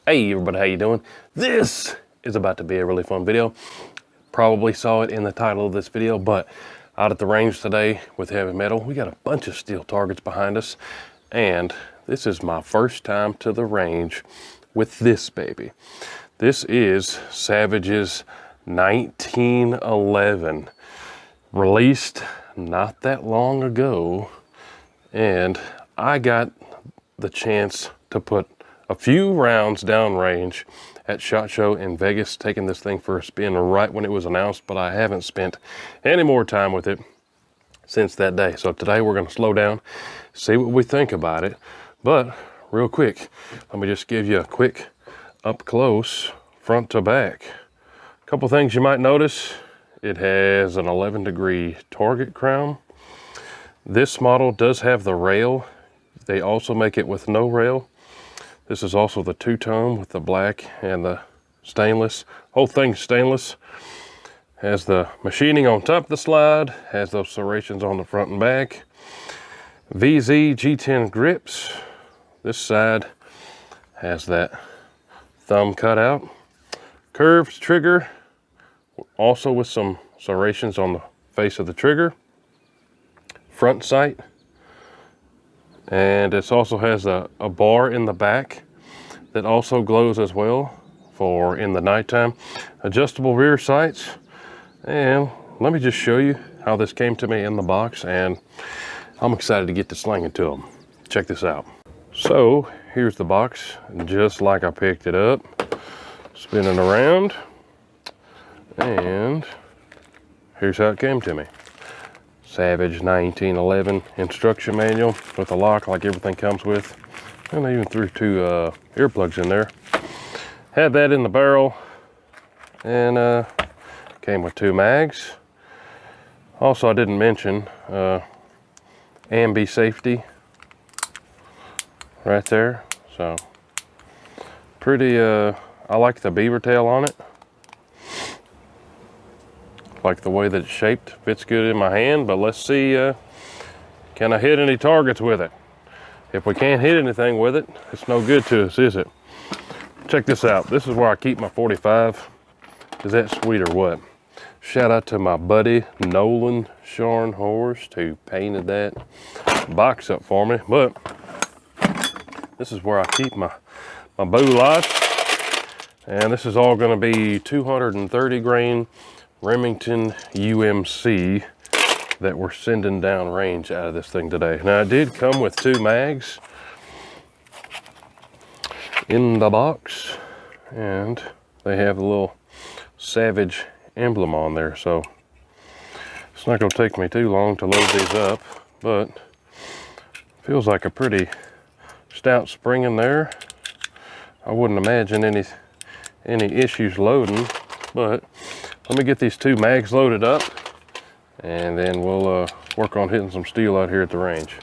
Hey everybody, how you doing? This is about to be a really fun video. Probably saw it in the title of this video, but out at the range today with heavy metal, we got a bunch of steel targets behind us, and this is my first time to the range with this baby. This is Savage's 1911, released not that long ago, and I got the chance to put a few rounds downrange at SHOT Show in Vegas, taking this thing for a spin right when it was announced, but I haven't spent any more time with it since that day. So today we're gonna slow down, see what we think about it. But real quick, let me just give you a quick up close, front to back. A couple things you might notice. It has an 11-degree target crown. This model does have the rail. They also make it with no rail. This is also the two-tone with the black and the stainless. Whole thing's stainless. Has the machining on top of the slide. Has those serrations on the front and back. VZ G10 grips. This side has that thumb cutout. Curved trigger, also with some serrations on the face of the trigger. Front sight. And it also has a bar in the back that also glows as well for in the nighttime. Adjustable rear sights. And let me just show you how this came to me in the box, and I'm excited to get to slinging to them. Check this out. So here's the box, just like I picked it up. Spinning around, and here's how it came to me. Savage 1911 instruction manual with a lock like everything comes with. And I even threw two earplugs in there. Had that in the barrel, and came with two mags. Also, I didn't mention ambi safety right there. So pretty, I like the beaver tail on it. Like the way that it's shaped, fits good in my hand, but let's see, can I hit any targets with it? If we can't hit anything with it, it's no good to us, is it? Check this out. This is where I keep my 45. Is that sweet or what? Shout out to my buddy, Nolan Scharnhorst, who painted that box up for me. But this is where I keep my bow lights. And this is all gonna be 230 grain Remington UMC that we're sending down range out of this thing today. Now, it did come with two mags in the box, and they have a little Savage emblem on there, so it's not gonna take me too long to load these up, but feels like a pretty stout spring in there. I wouldn't imagine any issues loading, but let me get these two mags loaded up, and then we'll work on hitting some steel out here at the range.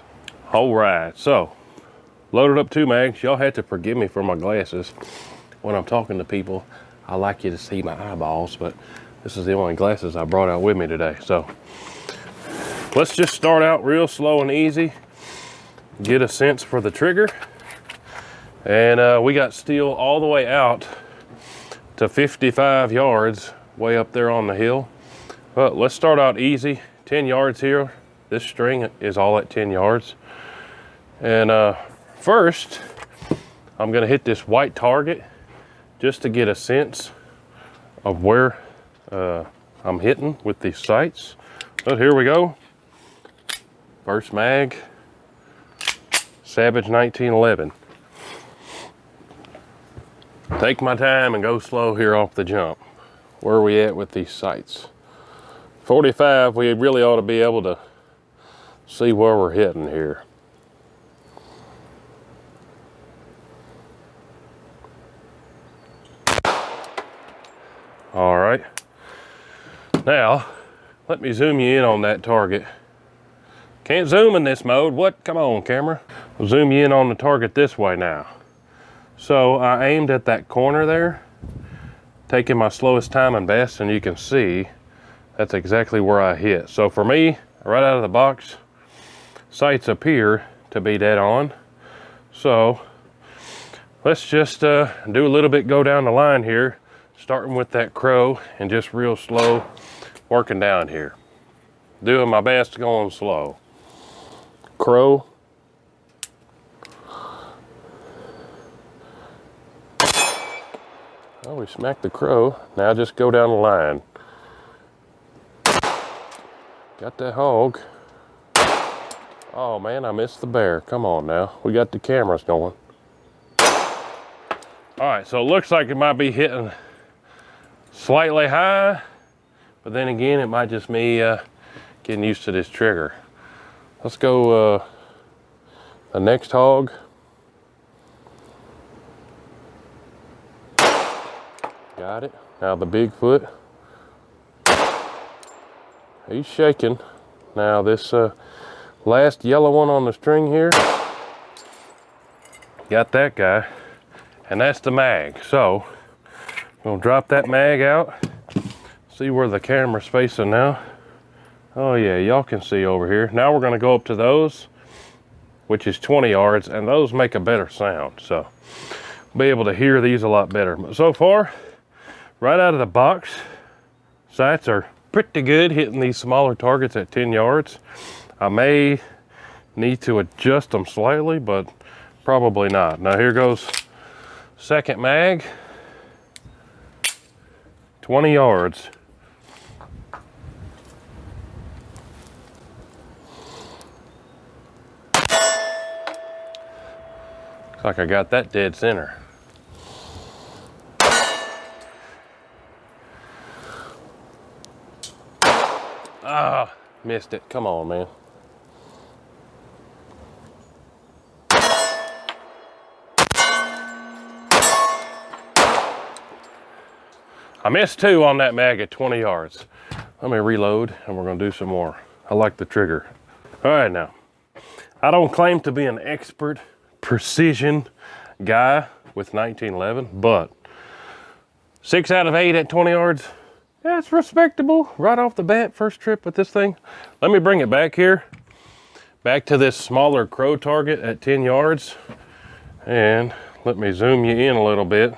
All right, so loaded up two mags. Y'all have to forgive me for my glasses. When I'm talking to people, I like you to see my eyeballs, but this is the only glasses I brought out with me today. So let's just start out real slow and easy, get a sense for the trigger. And we got steel all the way out to 55 yards, way up there on the hill. But let's start out easy, 10 yards here. This string is all at 10 yards. And first, I'm gonna hit this white target just to get a sense of where I'm hitting with these sights. But here we go. First mag, Savage 1911. Take my time and go slow here off the jump. Where are we at with these sights? 45, we really ought to be able to see where we're hitting here. All right. Now, let me zoom you in on that target. Can't zoom in this mode. What? Come on, camera. I'll zoom you in on the target this way now. So I aimed at that corner there, taking my slowest time and best, and you can see that's exactly where I hit. So for me, right out of the box, sights appear to be dead on. So let's just do a little bit, go down the line here, starting with that crow and just real slow working down here. Doing my best going slow. Crow. Oh, we smacked the crow. Now just go down the line. Got that hog. Oh man, I missed the bear. Come on now. We got the cameras going. All right, so it looks like it might be hitting slightly high, but then again, it might just be getting used to this trigger. Let's go the next hog. Got it. Now the Bigfoot. He's shaking. Now this last yellow one on the string here. Got that guy. And that's the mag. So, we'll drop that mag out. See where the camera's facing now. Oh yeah, y'all can see over here. Now we're gonna go up to those, which is 20 yards, and those make a better sound. So, we'll be able to hear these a lot better. But so far, right out of the box, sights are pretty good hitting these smaller targets at 10 yards. I may need to adjust them slightly, but probably not. Now here goes second mag, 20 yards. Looks like I got that dead center. Ah, missed it. Come on, man. I missed two on that mag at 20 yards. Let me reload and we're gonna do some more. I like the trigger. All right now, I don't claim to be an expert precision guy with 1911, but 6 out of 8 at 20 yards, that's respectable right off the bat, first trip with this thing. Let me bring it back here, back to this smaller crow target at 10 yards, and let me zoom you in a little bit.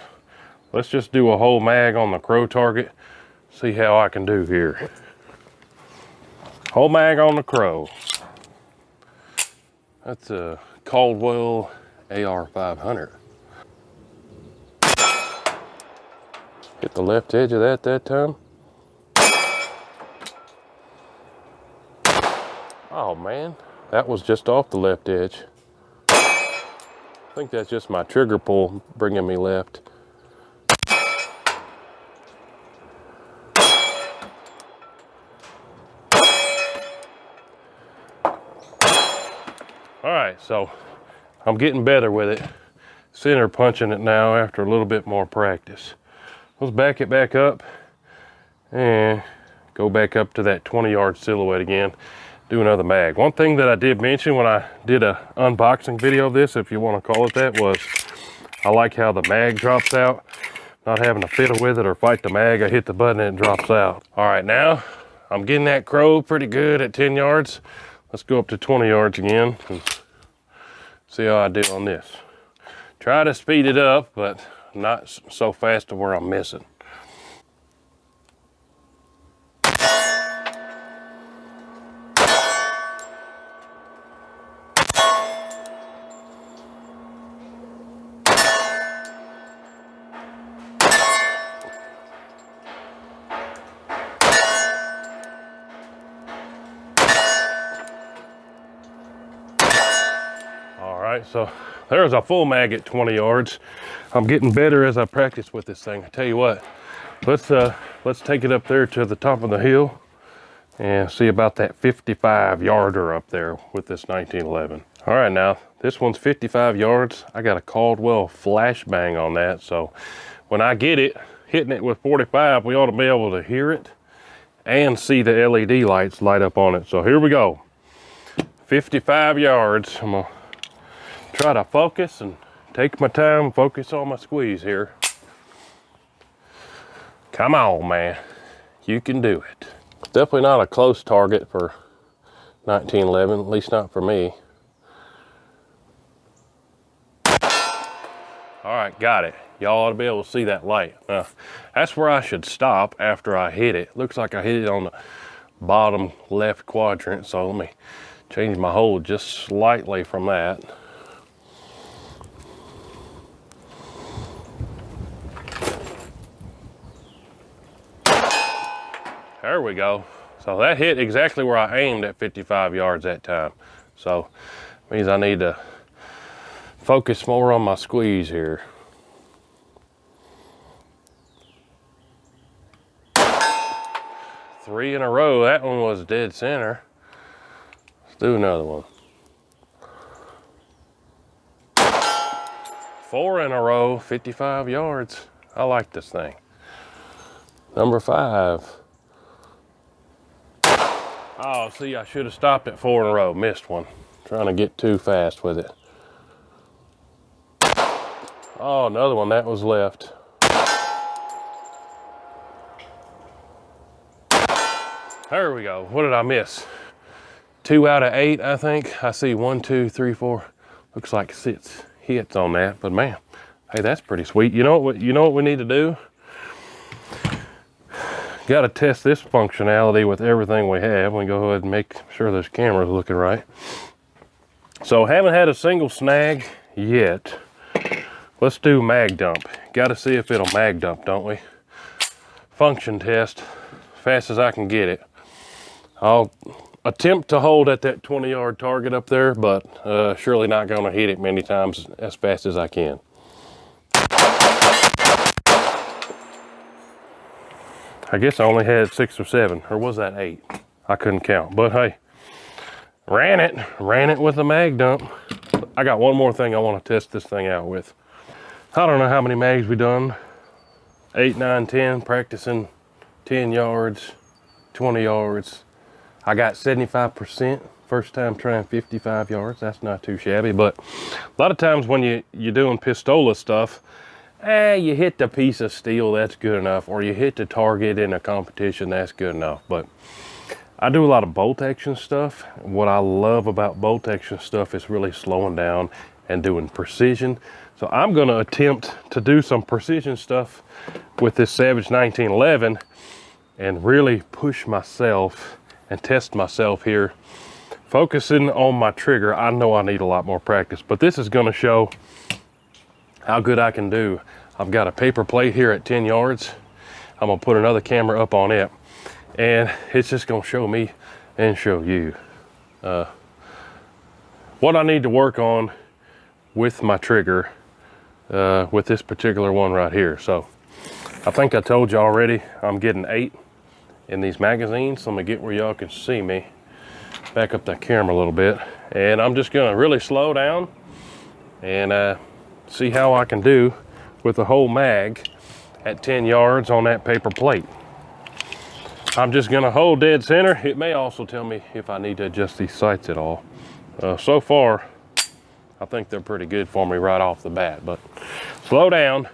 Let's just do a whole mag on the crow target, see how I can do here. Whole mag on the crow. That's a Caldwell AR-500. Hit the left edge of that time. Oh man, that was just off the left edge. I think that's just my trigger pull bringing me left. All right, so I'm getting better with it. Center punching it now after a little bit more practice. Let's back it back up and go back up to that 20-yard silhouette again. Do another mag. One thing that I did mention when I did a unboxing video of this, if you want to call it that, was I like how the mag drops out. Not having to fiddle with it or fight the mag. I hit the button and it drops out. All right, now I'm getting that crow pretty good at 10 yards. Let's go up to 20 yards again and see how I do on this. Try to speed it up, but not so fast to where I'm missing. So there's a full mag at 20 yards. I'm getting better as I practice with this thing. I tell you what, let's take it up there to the top of the hill and see about that 55 yarder up there with this 1911. All right, now this one's 55 yards. I got a Caldwell flashbang on that. So when I get it, hitting it with 45, we ought to be able to hear it and see the LED lights light up on it. So here we go. 55 yards. I'm gonna try to focus and take my time, focus on my squeeze here. Come on, man. You can do it. Definitely not a close target for 1911, at least not for me. All right, got it. Y'all ought to be able to see that light. That's where I should stop after I hit it. Looks like I hit it on the bottom left quadrant, so let me change my hold just slightly from that. There we go. So that hit exactly where I aimed at 55 yards that time. So means I need to focus more on my squeeze here. Three in a row. That one was dead center. Let's do another one. 4 in a row, 55 yards. I like this thing. Number 5. Oh, see, I should have stopped at 4 in a row. Missed one. Trying to get too fast with it. Oh, another one. That was left. There we go. What did I miss? 2 out of 8, I think. I see 1, 2, 3, 4. Looks like 6 hits on that, but man, hey, that's pretty sweet. You know what we need to do? Got to test this functionality with everything we have. We go ahead and make sure this camera's looking right. So haven't had a single snag yet. Let's do mag dump. Got to see if it'll mag dump, don't we? Function test, fast as I can get it. I'll attempt to hold at that 20-yard target up there, but surely not going to hit it many times as fast as I can. I guess I only had 6 or 7, or was that 8? I couldn't count, but hey, ran it with a mag dump. I got one more thing I want to test this thing out with. I don't know how many mags we done. 8, 9, 10, practicing 10 yards, 20 yards. I got 75%, first time trying 55 yards. That's not too shabby, but a lot of times when you're doing pistola stuff, you hit the piece of steel, that's good enough, or you hit the target in a competition, that's good enough. But I do a lot of bolt action stuff. What I love about bolt action stuff is really slowing down and doing precision. So I'm gonna attempt to do some precision stuff with this Savage 1911 and really push myself and test myself here. Focusing on my trigger, I know I need a lot more practice, but this is gonna show how good I can do. I've got a paper plate here at 10 yards. I'm gonna put another camera up on it, and it's just gonna show me and show you what I need to work on with my trigger with this particular one right here. So I think I told you already, I'm getting 8 in these magazines. So I'm gonna get where y'all can see me. Back up that camera a little bit, and I'm just gonna really slow down and see how I can do with the whole mag at 10 yards on that paper plate. I'm just gonna hold dead center. It may also tell me if I need to adjust these sights at all. So far, I think they're pretty good for me right off the bat, but slow down.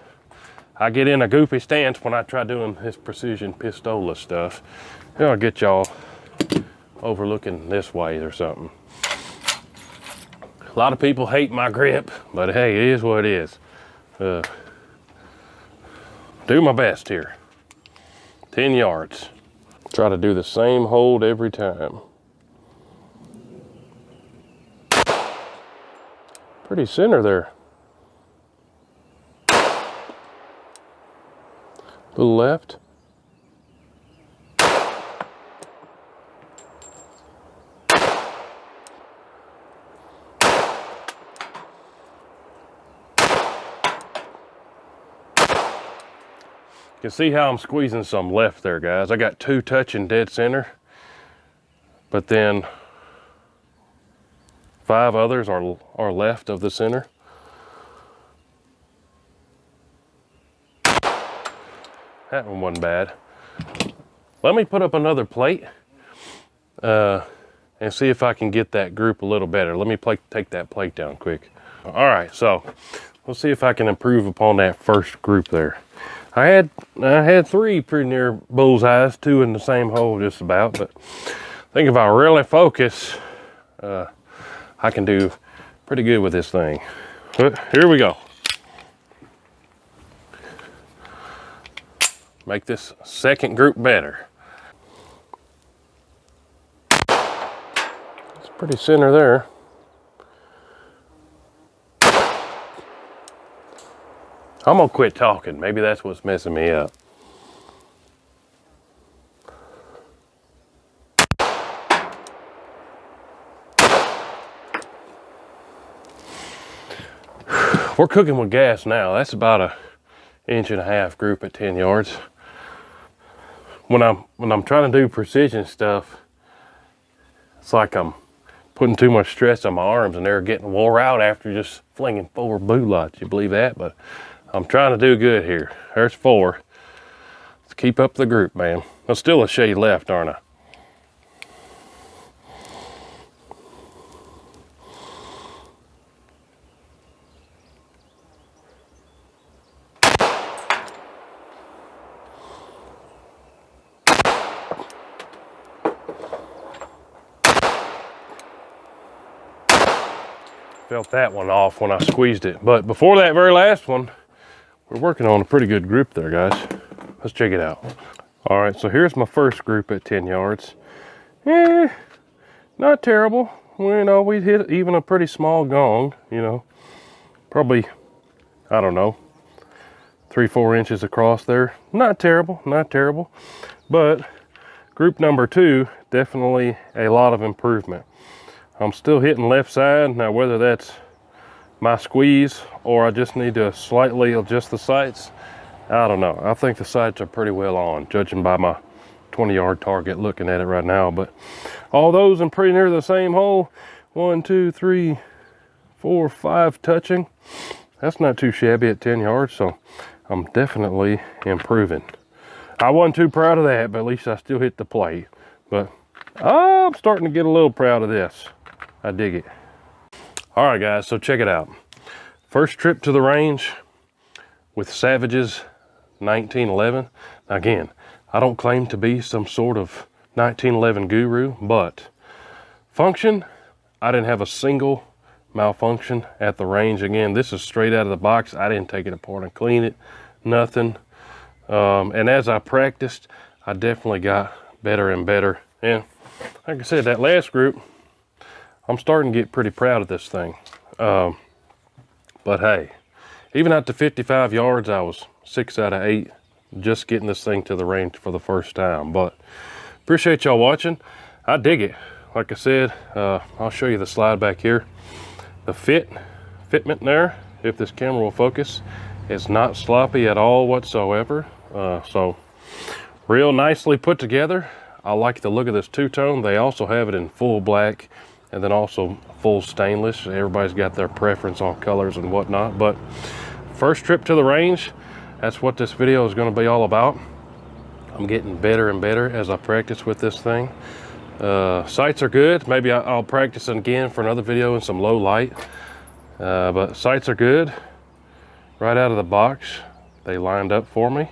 I get in a goofy stance when I try doing this precision pistola stuff. I'll get y'all overlooking this way or something. A lot of people hate my grip, but hey, it is what it is. Do my best here. 10 yards. Try to do the same hold every time. Pretty center there. A little left. You can see how I'm squeezing some left there, guys. I got 2 touching dead center, but then 5 others are left of the center. That one wasn't bad. Let me put up another plate and see if I can get that group a little better. Let me take that plate down quick. All right, so let's see if I can improve upon that first group there. I had 3 pretty near bullseyes, 2 in the same hole just about, but I think if I really focus, I can do pretty good with this thing. But here we go. make this second group better. It's pretty center there. I'm gonna quit talking. Maybe that's what's messing me up. We're cooking with gas now. That's about a 1.5 inch group at 10 yards. When I'm trying to do precision stuff, it's like I'm putting too much stress on my arms and they're getting wore out after just flinging 4 blue lights. You believe that? But I'm trying to do good here. There's 4. Let's keep up the group, man. There's still a shade left, aren't I? Felt that one off when I squeezed it. But before that very last one, we're working on a pretty good group there, guys. Let's check it out. All right, so here's my first group at 10 yards. Not terrible. Well, you know, we hit even a pretty small gong, you know, probably, I don't know, 3-4 inches across there. Not terrible, not terrible. But group number 2, definitely a lot of improvement. I'm still hitting left side. Now, whether that's my squeeze or I just need to slightly adjust the sights, I don't know. I think the sights are pretty well on, judging by my 20-yard target looking at it right now. But all those in pretty near the same hole. 1, 2, 3, 4, 5 touching. That's not too shabby at 10 yards, so I'm definitely improving. I wasn't too proud of that, but at least I still hit the plate. But I'm starting to get a little proud of this. I dig it. All right, guys, so check it out. First trip to the range with Savage's 1911. Now, again, I don't claim to be some sort of 1911 guru, but function, I didn't have a single malfunction at the range. Again, this is straight out of the box. I didn't take it apart and clean it, nothing. And as I practiced, I definitely got better and better. And like I said, that last group, I'm starting to get pretty proud of this thing. But hey, even at the 55 yards, I was 6 out of 8 just getting this thing to the range for the first time. But appreciate y'all watching. I dig it. Like I said, I'll show you the slide back here. The fitment there, if this camera will focus, is not sloppy at all whatsoever. So real nicely put together. I like the look of this two-tone. They also have it in full black and then also full stainless. Everybody's got their preference on colors and whatnot. But first trip to the range, that's what this video is going to be all about. I'm getting better and better as I practice with this thing. Sights are good. Maybe I'll practice again for another video in some low light. But sights are good. Right out of the box, they lined up for me.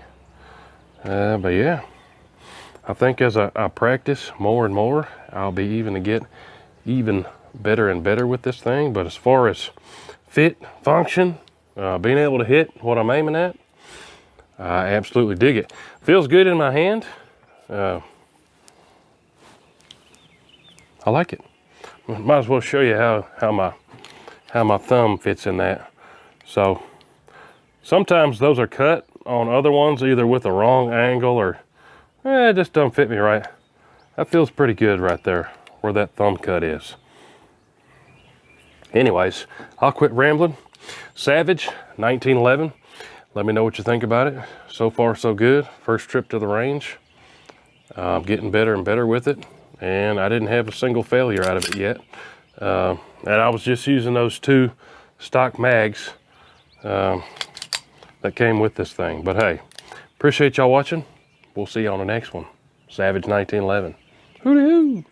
But yeah, I think as I practice more and more, I'll be even to get even better and better with this thing. But as far as fit, function, being able to hit what I'm aiming at, I absolutely dig it. Feels good in my hand. I like it. Might as well show you how my thumb fits in that. So sometimes those are cut on other ones, either with the wrong angle or it just don't fit me right. That feels pretty good right there where that thumb cut is. Anyways, I'll quit rambling. Savage 1911. Let me know what you think about it. So far, so good. First trip to the range. I'm getting better and better with it. And I didn't have a single failure out of it yet. And I was just using those 2 stock mags that came with this thing. But hey, appreciate y'all watching. We'll see you on the next one. Savage 1911. Hooty-hoo!